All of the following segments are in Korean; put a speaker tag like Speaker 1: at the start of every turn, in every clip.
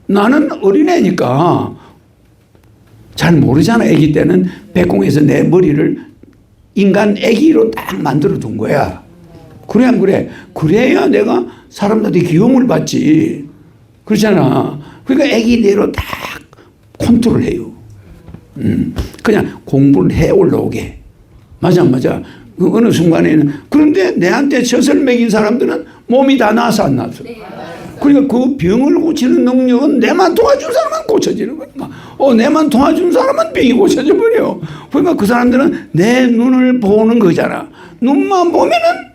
Speaker 1: 나는 어린애니까 잘 모르잖아. 아기 때는 백공에서 내 머리를 인간 아기로 딱 만들어 둔 거야. 그래 안 그래? 그래야 내가 사람들한테 귀여움을 받지. 그렇잖아. 그러니까 아기대로 딱 컨트롤해요. 그냥 공부를 해 올라오게. 맞아. 그 어느 순간에는. 그런데 내한테 젖을 먹인 사람들은 몸이 다 나서 안 나서. 그러니까 그 병을 고치는 능력은 내만 도와준 사람은 고쳐지는 거야. 내만 도와준 사람은 병이 고쳐져 버려. 그러니까 그 사람들은 내 눈을 보는 거잖아. 눈만 보면은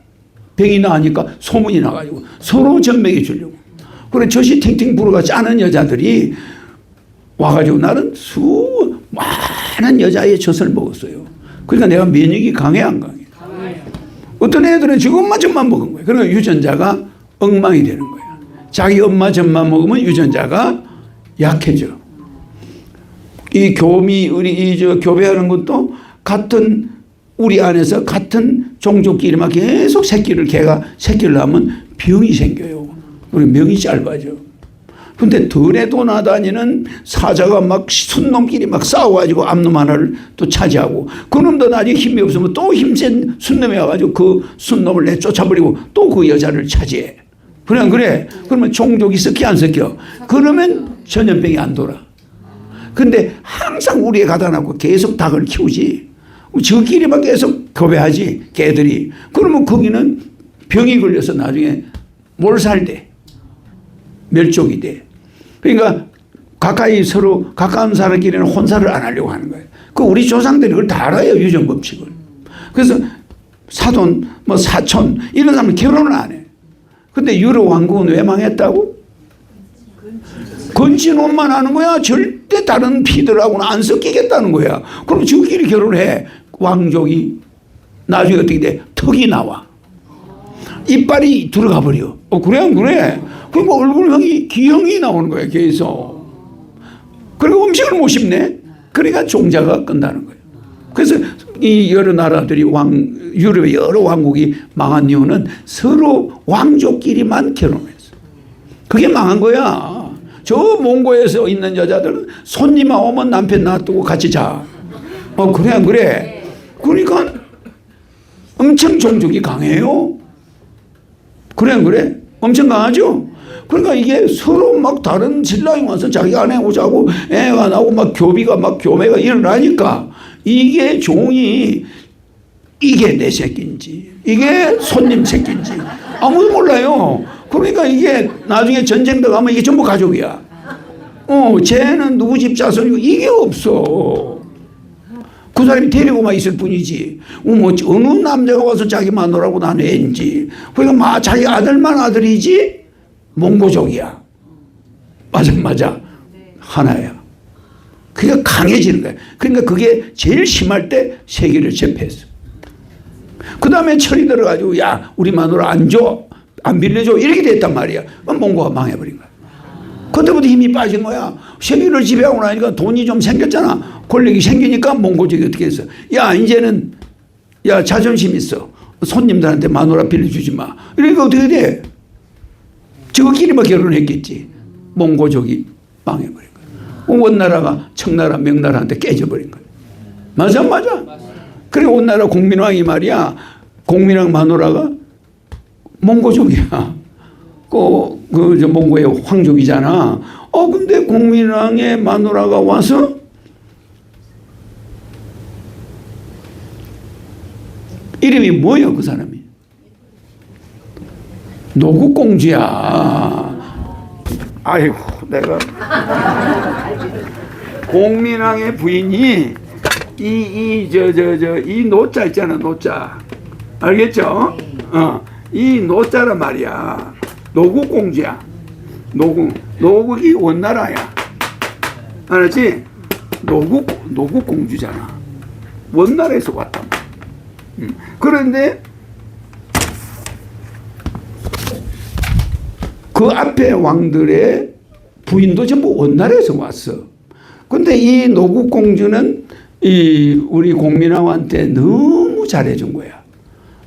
Speaker 1: 병이 나니까 소문이 나가지고 서로 젖먹여 주려고. 그래 젖이 팅팅 불어가 짜는 여자들이 와가지고 나는 많은 여자의 젖을 먹었어요. 그러니까 내가 면역이 강해 안 강해? 어떤 애들은 지금 엄마 젖만 먹은 거야. 그러니까 유전자가 엉망이 되는 거야. 자기 엄마 젖만 먹으면 유전자가 약해져. 이 교배하는 것도 같은 우리 안에서 같은 종족끼리만 계속 걔가 새끼를 낳으면 병이 생겨요. 그리고 명이 짧아져. 근데 덜에 도나다니는 사자가 막 순놈끼리 막 싸워가지고 암놈 하나를 또 차지하고 그놈도 나중에 힘이 없으면 또 힘센 순놈이 와가지고 그 순놈을 내쫓아버리고 또 그 여자를 차지해. 그래. 그러면 종족이 섞여 안 섞여? 그러면 전염병이 안 돌아. 근데 항상 우리에 가다 놨고 계속 닭을 키우지. 저끼리만 계속 교배하지 개들이. 그러면 거기는 병이 걸려서 나중에 몰살돼. 멸종이 돼. 그러니까 서로 가까운 사람끼리는 혼사를 안 하려고 하는 거예요. 그 우리 조상들이 그걸 다 알아요. 유전 법칙을. 그래서 사돈, 사촌 이런 사람은 결혼을 안 해. 근데 유럽 왕국은 왜 망했다고? 건친혼만 하는 거야. 절대 다른 피들하고는 안 섞이겠다는 거야. 그럼 저끼리 결혼해. 왕족이 나중에 어떻게 돼? 턱이 나와. 이빨이 들어가 버려. 그래 안 그래? 그러니까 얼굴형이 기형이 나오는 거야. 계속. 그리고 음식을 못 씹네. 그러니까 종자가 끝나는 거예요. 그래서 이 여러 나라들이 유럽의 여러 왕국이 망한 이유는 서로 왕족끼리만 결혼했어. 그게 망한 거야. 저 몽고에서 있는 여자들은 손님만 오면 남편 놔두고 같이 자. 그래 안 그래? 그러니까 엄청 종족이 강해요. 그래 안 그래? 엄청 강하죠? 그러니까 이게 서로 막 다른 신랑이 와서 자기 아내 오자고 애가 나고 막 교매가 일어나니까 이게 종이 이게 내 새끼인지 이게 손님 새끼인지 아무도 몰라요. 그러니까 이게 나중에 전쟁 들어가면 이게 전부 가족이야. 쟤는 누구 집 자손이고 이게 없어. 그 사람이 데리고만 있을 뿐이지. 어느 남자가 와서 자기 마누라고 나는 애인지. 그러니까 자기 아들만 아들이지 몽고족이야. 맞아. 하나야. 그게 강해지는 거야. 그러니까 그게 제일 심할 때 세계를 제패했어. 그 다음에 철이 들어가지고 야 우리 마누라 안 줘. 안 빌려줘. 이렇게 됐단 말이야. 몽고가 망해버린 거야. 그때부터 힘이 빠진 거야. 세계를 지배하고 나니까 돈이 좀 생겼잖아. 권력이 생기니까 몽고족이 어떻게 했어. 야 이제는 자존심 있어. 손님들한테 마누라 빌려주지 마. 이러니까 어떻게 돼. 저끼리만 결혼했겠지. 몽고족이 망해버린 거야. 원나라가 청나라 명나라한테 깨져버린 거야. 맞아. 그래 원나라 공민왕이 말이야. 공민왕 마누라가 몽고족이야. 저 몽고의 황족이잖아. 근데 공민왕의 마누라가 와서 이름이 뭐야 그 사람이? 노국공주야. 아이고 내가 공민왕의 부인이 이 노자 있잖아. 노자 알겠죠? 이 노자란 말이야. 노국공주야. 노국이 원나라야. 알았지? 노국공주잖아. 원나라에서 왔단 말이야. 그런데 그 앞에 왕들의 부인도 전부 원나라에서 왔어. 근데 이 노국공주는 우리 공민왕한테 너무 잘해준 거야.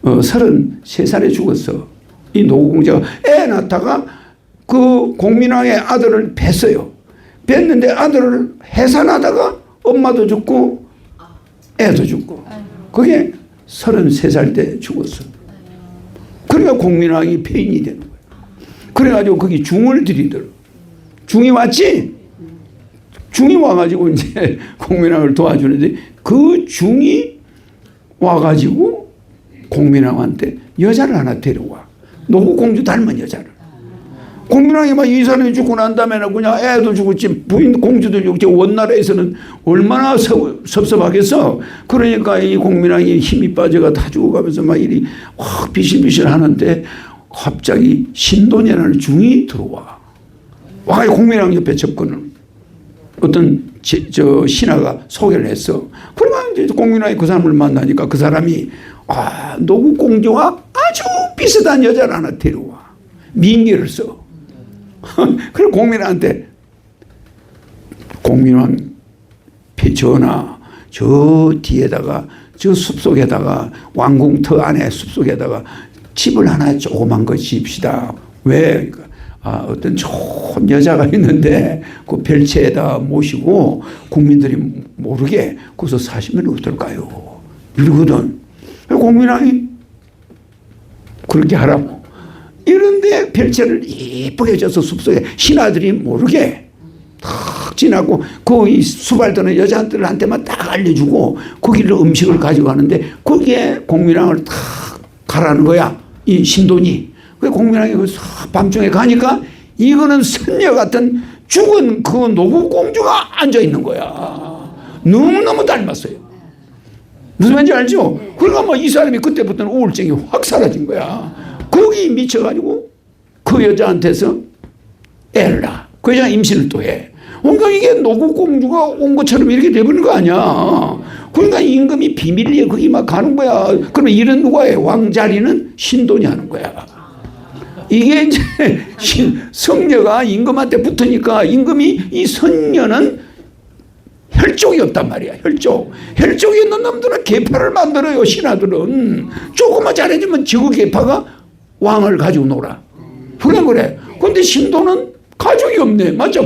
Speaker 1: 33살에 죽었어. 이 노국공주가 애 낳다가 그 공민왕의 아들을 뱄어요. 뵀는데 아들을 해산하다가 엄마도 죽고 애도 죽고 그게 33살 때 죽었어. 그러니까 공민왕이 폐인이 되는 거야. 그래가지고 거기 중을 들이더라. 중이 왔지? 중이 와가지고 이제 공민왕을 도와주는데 그 중이 와가지고 공민왕한테 여자를 하나 데려와. 노후공주 닮은 여자를. 공민왕이 막 이 사람이 죽고 난 다음에는 그냥 애도 죽었지 부인 공주도 죽었지 원나라에서는 얼마나 섭섭하겠어. 그러니까 이 공민왕이 힘이 빠져가 다 죽어가면서 막 이리 확 비실비실 하는데 갑자기 신돈이라는 중이 들어와. 와, 공민왕 옆에 접근을 어떤 신하가 소개를 했어. 그러면 이제 공민왕이 그 사람을 만나니까 그 사람이 노후공주와 아주 비슷한 여자를 하나 데려와. 민계를 써. 그래서 공민왕한테 공민왕 전하 저 뒤에다가 저 숲속에다가 왕궁터 안에 숲속에다가 집을 하나 조그만 거 지읍시다. 왜? 어떤 좋은 여자가 있는데 그 별채에다 모시고 국민들이 모르게 거기서 사시면 어떨까요? 이러거든. 공민왕이 그렇게 하라고. 이런데 별채를 예쁘게 져서 숲속에 신하들이 모르게 탁 지나고 그 수발드는 여자들한테만 딱 알려주고 거기를 음식을 가져가는데 거기에 공민왕을 탁 가라는 거야. 이 신돈이. 그 공민왕이 밤중에 가니까 이거는 선녀 같은 죽은 그 노후공주가 앉아 있는 거야. 너무너무 닮았어요. 무슨 말인지 알죠? 그러니까 뭐 이 사람이 그때부터는 우울증이 확 사라진 거야. 거기 미쳐가지고 그 여자한테서 애를 낳아. 그 여자가 임신을 또 해. 그러니까 이게 노후공주가 온 것처럼 이렇게 돼버리는 거 아니야. 그러니까 임금이 비밀리에 거기 막 가는 거야. 그러면 이런 누가 해? 왕자리는 신돈이 하는 거야. 이게 이제 성녀가 임금한테 붙으니까 임금이 이 선녀는 혈족이 없단 말이야. 혈족이 있는 놈들은 계파를 만들어요. 신하들은 조금만 잘해주면 지구 계파가 왕을 가지고 놀아. 그래. 그런데 신도는 가족이 없네. 맞아.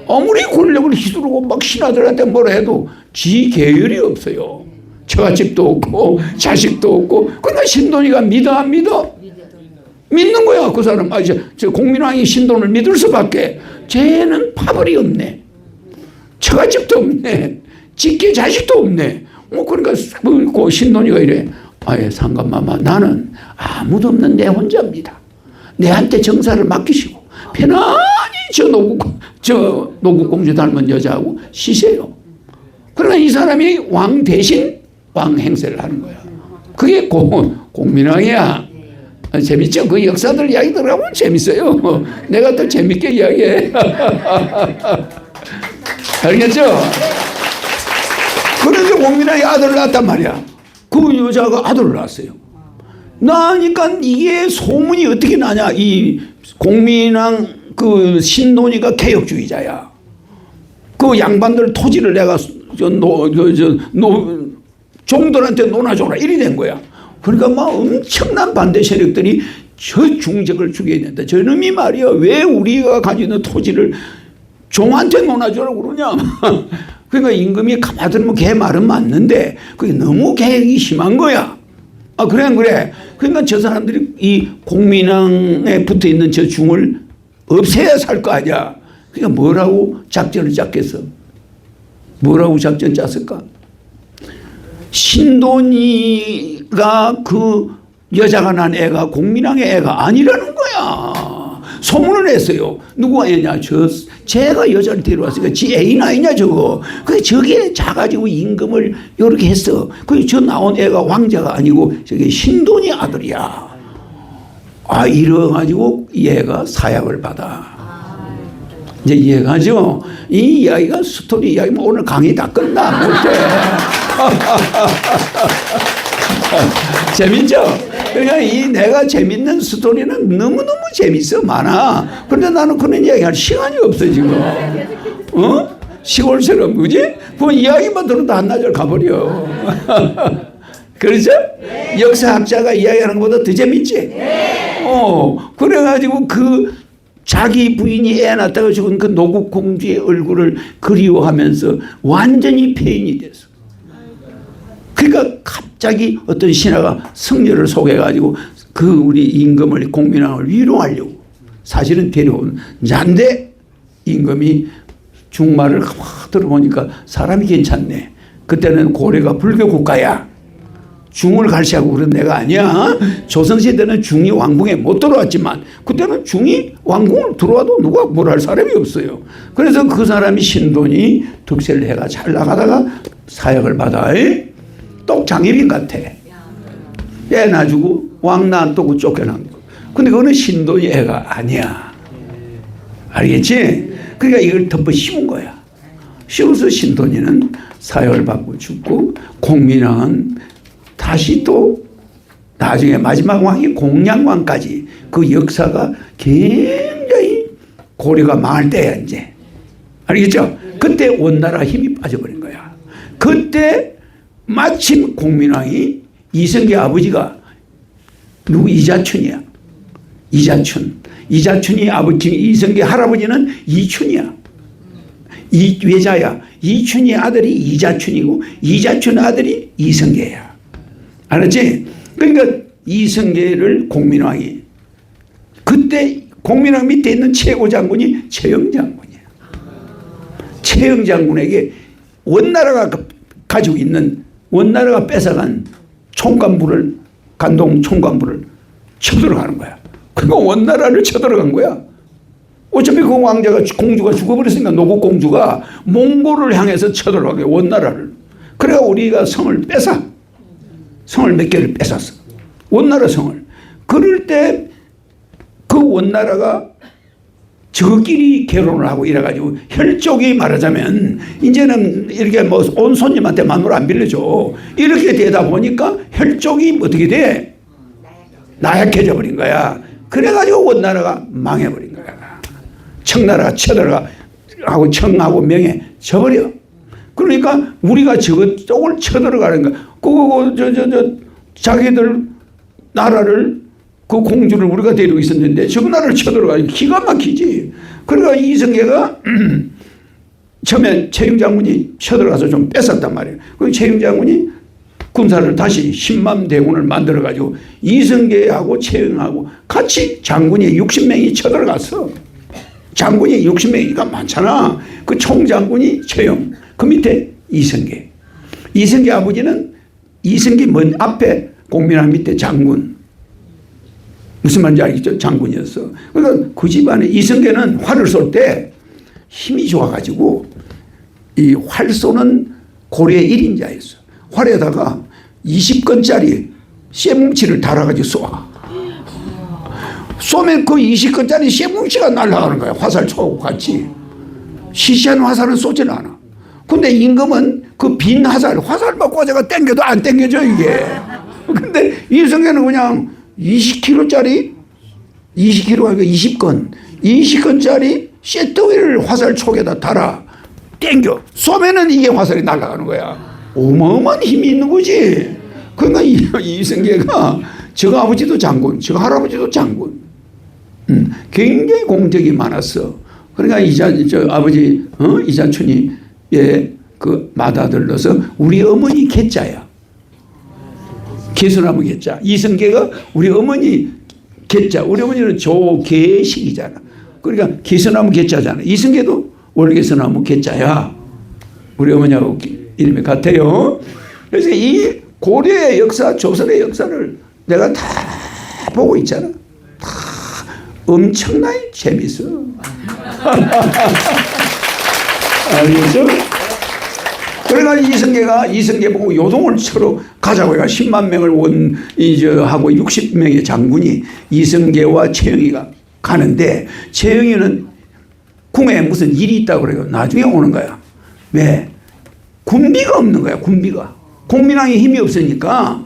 Speaker 1: 아무리 권력을 휘두르고 막 신하들한테 뭐라 해도 지 계열이 없어요. 처가집도 없고 자식도 없고. 그러니까 신돈이가 믿어 안 믿어? 믿는 거야. 그 사람. 저 공민왕이 신돈을 믿을 수밖에. 쟤는 파벌이 없네. 처가집도 없네. 직계 자식도 없네. 그러니까 그 신돈이가 이래. 상감마마 나는 아무도 없는 내 혼자입니다. 내한테 정사를 맡기시고 편안히 저 노후공주 닮은 여자하고 쉬세요. 그러니까 이 사람이 왕 대신 왕 행세를 하는 거야. 그게 공민왕이야. 재밌죠? 그 역사들 이야기 들어가면 재밌어요. 내가 더 재밌게 이야기해. 알겠죠? 그래서 공민왕이 아들을 낳았단 말이야. 그 여자가 아들을 낳았어요. 나니까 이게 소문이 어떻게 나냐. 이 공민왕 그 신돈이가 개혁주의자야. 그 양반들 토지를 내가 종들한테 논아줘라 이리 된 거야. 그러니까 막 엄청난 반대 세력들이 저 중적을 죽여야 된다. 저놈이 말이야. 왜 우리가 가지고 있는 토지를 종한테 논아주라고 그러냐. 그러니까 임금이 가만히 들으면 걔 말은 맞는데 그게 너무 개혁이 심한 거야. 그래. 그러니까 저 사람들이 이 공민왕에 붙어 있는 저 중을 없애야 살 거 아니야. 그러니까 뭐라고 작전을 짰겠어? 뭐라고 작전 짰을까? 신돈이가 그 여자가 난 애가 공민왕의 애가 아니라는 거야. 소문을 냈어요. 누가 애냐? 쟤가 여자를 데려왔으니까 지 애인 아니냐 저거. 근데 저게 자가지고 임금을 이렇게 했어. 저 나온 애가 왕자가 아니고 저게 신돈이 아들이야. 이래가지고 얘가 사약을 받아. 이제 이해가죠? 이 이야기가 스토리 이야기면 오늘 강의 다 끝나. 못해. 재밌죠? 그러니까 내가 재밌는 스토리는 너무너무 재밌어. 많아. 그런데 나는 그런 이야기 할 시간이 없어 지금. 시골처럼 그지? 그 이야기만 들어도 한나절 가버려. 그렇죠? 역사학자가 이야기하는 것보다 더 재밌지? 그래가지고 그 자기 부인이 애 낳다가 죽은 그 노국 공주의 얼굴을 그리워하면서 완전히 폐인이 됐어. 그러니까 갑자기 어떤 신하가 성녀를 속여가지고 그 우리 임금을 공민왕을 위로하려고 사실은 데려온 자인데 임금이 중말을 확 들어보니까 사람이 괜찮네. 그때는 고려가 불교 국가야. 중을 갈시하고 그런 데가 아니야. 조선시대는 중이 왕궁에 못 들어왔지만 그때는 중이 왕궁을 들어와도 누가 뭘 할 사람이 없어요. 그래서 그 사람이 신돈이 득세를 해가 잘 나가다가 사역을 받아. 똑 장애빈 같아. 애 낳아주고 왕 낳아두고 쫓겨난 거. 근데 그거는 신돈이 애가 아니야. 알겠지? 그러니까 이걸 덮어 씌운 거야. 씌워서 신돈이는 사역을 받고 죽고 공민왕은 다시 또 나중에 마지막 왕이 공양왕까지 그 역사가 굉장히 고려가 망할 때야 이제. 알겠죠? 그때 원나라 힘이 빠져버린 거야. 그때 마침 공민왕이 이성계 아버지가 누구 이자춘이야. 이자춘이 아버지 이성계 할아버지는 이춘이야. 외자야. 이춘이 아들이 이자춘이고 이자춘 아들이 이성계야. 알았지? 그러니까 이성계를 공민왕이 그때 공민왕 밑에 있는 최고 장군이 최영 장군이야. 최영 장군에게 원나라가 가지고 있는 원나라가 뺏어간 총관부를 간동 총관부를 쳐들어가는 거야. 그러니까 원나라를 쳐들어간 거야. 어차피 그 왕자가 공주가 죽어버렸으니까 노국 공주가 몽골을 향해서 쳐들어가게 원나라를. 그래가 우리가 성을 뺏어. 성을 몇 개를 뺏었어. 원나라 성을. 그럴 때 그 원나라가 저끼리 결혼을 하고 이래가지고 혈족이 말하자면 이제는 이렇게 뭐 온 손님한테 마누라 안 빌려줘. 이렇게 되다 보니까 혈족이 어떻게 돼? 나약해져 버린 거야. 그래가지고 원나라가 망해버린 거야. 청나라가 쳐들어가 하고 청하고 명예 져버려. 그러니까 우리가 저쪽을 쳐들어가는 거야. 자기들 나라를 그 공주를 우리가 데리고 있었는데 저 나라를 쳐들어가니 기가 막히지. 그러니까 이성계가 처음에 최영 장군이 쳐들어가서 좀 뺏었단 말이에요. 그 최영 장군이 군사를 다시 10만 대군을 만들어가지고 이성계하고 최영하고 같이 장군이 60명이 쳐들어갔어. 장군이 60명이니까 많잖아. 그 총장군이 최영, 그 밑에 이성계. 이성계 아버지는 이성계 먼 앞에 공민왕 밑에 장군. 무슨 말인지 알겠죠? 장군이었어. 그러니까 그 집안에 이성계는 활을 쏠 때 힘이 좋아가지고 이 활 쏘는 고려의 1인자였어. 활에다가 20건짜리 쇠뭉치를 달아가지고 쏘아. 쏘면 그 20건짜리 쇠뭉치가 날아가는 거야. 화살촉하고 같이. 시시한 화살은 쏘지는 않아. 근데 임금은 그 빈 화살만 꽂아가 땡겨도 안 땡겨져 이게. 근데 이성계는 그냥 20kg짜리 20kg가 20건 20건짜리 쇠덩이를 화살촉에다 달아 땡겨 쏘면은 이게 화살이 날아가는 거야. 어마어마한 힘이 있는 거지. 그러니까 이성계가 저 아버지도 장군, 저 할아버지도 장군. 굉장히 공덕이 많았어. 그러니까 저 아버지 이자춘이 그 맏아들로서 우리 어머니 계자야. 개수나무 계자. 이성계가 우리 어머니 계자. 우리 어머니는 조계식이잖아. 그러니까 개수나무 계자잖아. 이성계도 월개수나무 계자야. 우리 어머니하고 이름이 같아요. 그래서 이 고려의 역사, 조선의 역사를 내가 다 보고 있잖아. 다 엄청나게 재밌어. 알겠죠? 그러니까 이성계 보고 요동을 쳐러 가자고 해가 10만 명을 하고 60명의 장군이 이성계와 최영이가 가는데 최영이는 궁에 무슨 일이 있다고 그래요. 나중에 오는 거야. 왜? 군비가 없는 거야. 군비가. 공민왕이 힘이 없으니까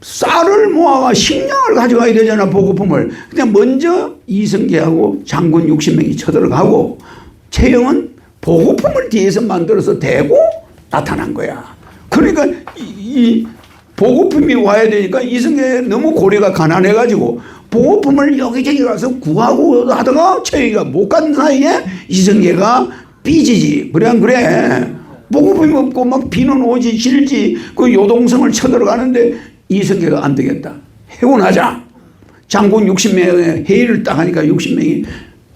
Speaker 1: 쌀을 모아가 식량을 가져가야 되잖아. 보급품을. 그냥 먼저 이성계하고 장군 60명이 쳐들어가고 최영은 보급품을 뒤에서 만들어서 대고 나타난 거야. 그러니까 이 보급품이 와야 되니까 이승계 너무 고려가 가난해가지고 보급품을 여기저기 가서 구하고 하다가 최희가 못 간 사이에 이승계가 삐지지. 그래 안 그래? 보급품이 없고 막 비는 오지 질지 그 요동성을 쳐들어가는데 이승계가 안 되겠다. 해고나자. 장군 60명의 회의를 딱 하니까 60명이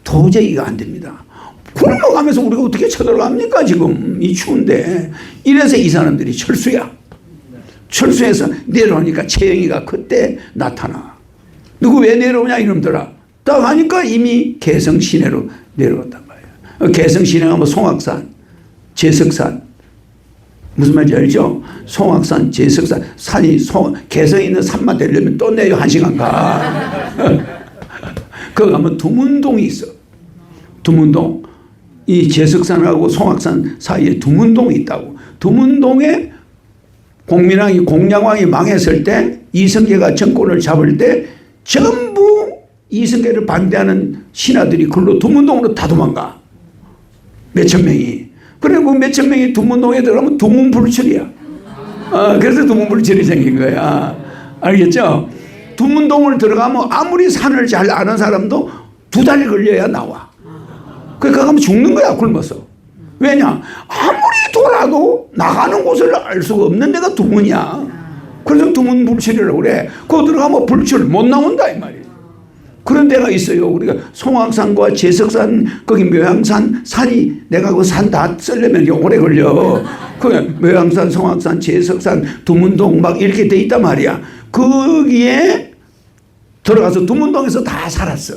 Speaker 1: 도저히 이거 안 됩니다. 굶어가면서 우리가 어떻게 쳐들어갑니까 지금 이 추운데. 이래서 이 사람들이 철수야. 철수해서 내려오니까 최영희가 그때 나타나. 누구 왜 내려오냐 이놈들아. 딱 하니까 이미 개성 시내로 내려왔단 말이야. 개성 시내가 뭐 송악산, 제석산 무슨 말인지 알죠? 송악산, 제석산 산이 개성에 있는 산만 되려면 또 내려 1시간 가. 거기 가면 두문동이 있어. 두문동. 이 제석산하고 송악산 사이에 두문동이 있다고. 두문동에 공량왕이 망했을 때 이성계가 정권을 잡을 때 전부 이성계를 반대하는 신하들이 글로 두문동으로 다 도망가. 몇천 명이. 그리고 몇천 명이 두문동에 들어가면 두문불출이야. 그래서 두문불출이 생긴 거야. 알겠죠? 두문동을 들어가면 아무리 산을 잘 아는 사람도 2달이 걸려야 나와. 그러니까 가면 죽는 거야, 굶어서. 왜냐? 아무리 돌아도 나가는 곳을 알 수가 없는 데가 두문이야. 그래서 두문불출이라고 그래. 거기 들어가면 불출 못 나온다 이 말이야. 그런 데가 있어요. 우리가 송악산과 제석산, 거기 묘향산 산이 내가 그 산 다 쓰려면 오래 걸려. 그 묘향산, 송악산, 제석산, 두문동 막 이렇게 돼 있단 말이야. 거기에 들어가서 두문동에서 다 살았어.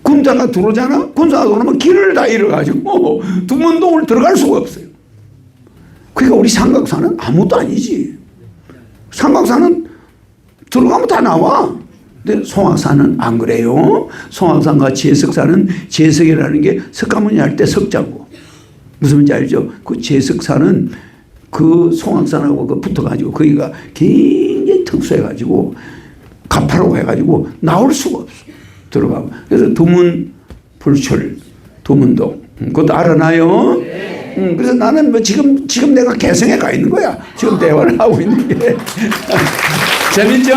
Speaker 1: 군사가 들어오잖아. 군사가 들어오면 길을 다 잃어가지고 두문동을 들어갈 수가 없어요. 그러니까 우리 삼각산은 아무것도 아니지. 삼각산은 들어가면 다 나와. 근데 송악산은 안 그래요. 송악산과 제석산은 제석이라는 게 석가모니 할 때 석자고. 무슨 말인지 알죠? 그 제석산은 그 송악산하고 그 붙어가지고 거기가 굉장히 특수해가지고 가파라고 해가지고 나올 수가 없어. 들어가고. 그래서 두문불출, 두문동. 그것도 알아나요? 그래서 나는 뭐 지금 내가 개성에 가 있는 거야. 지금 대화를 하고 있는 게. 재밌죠?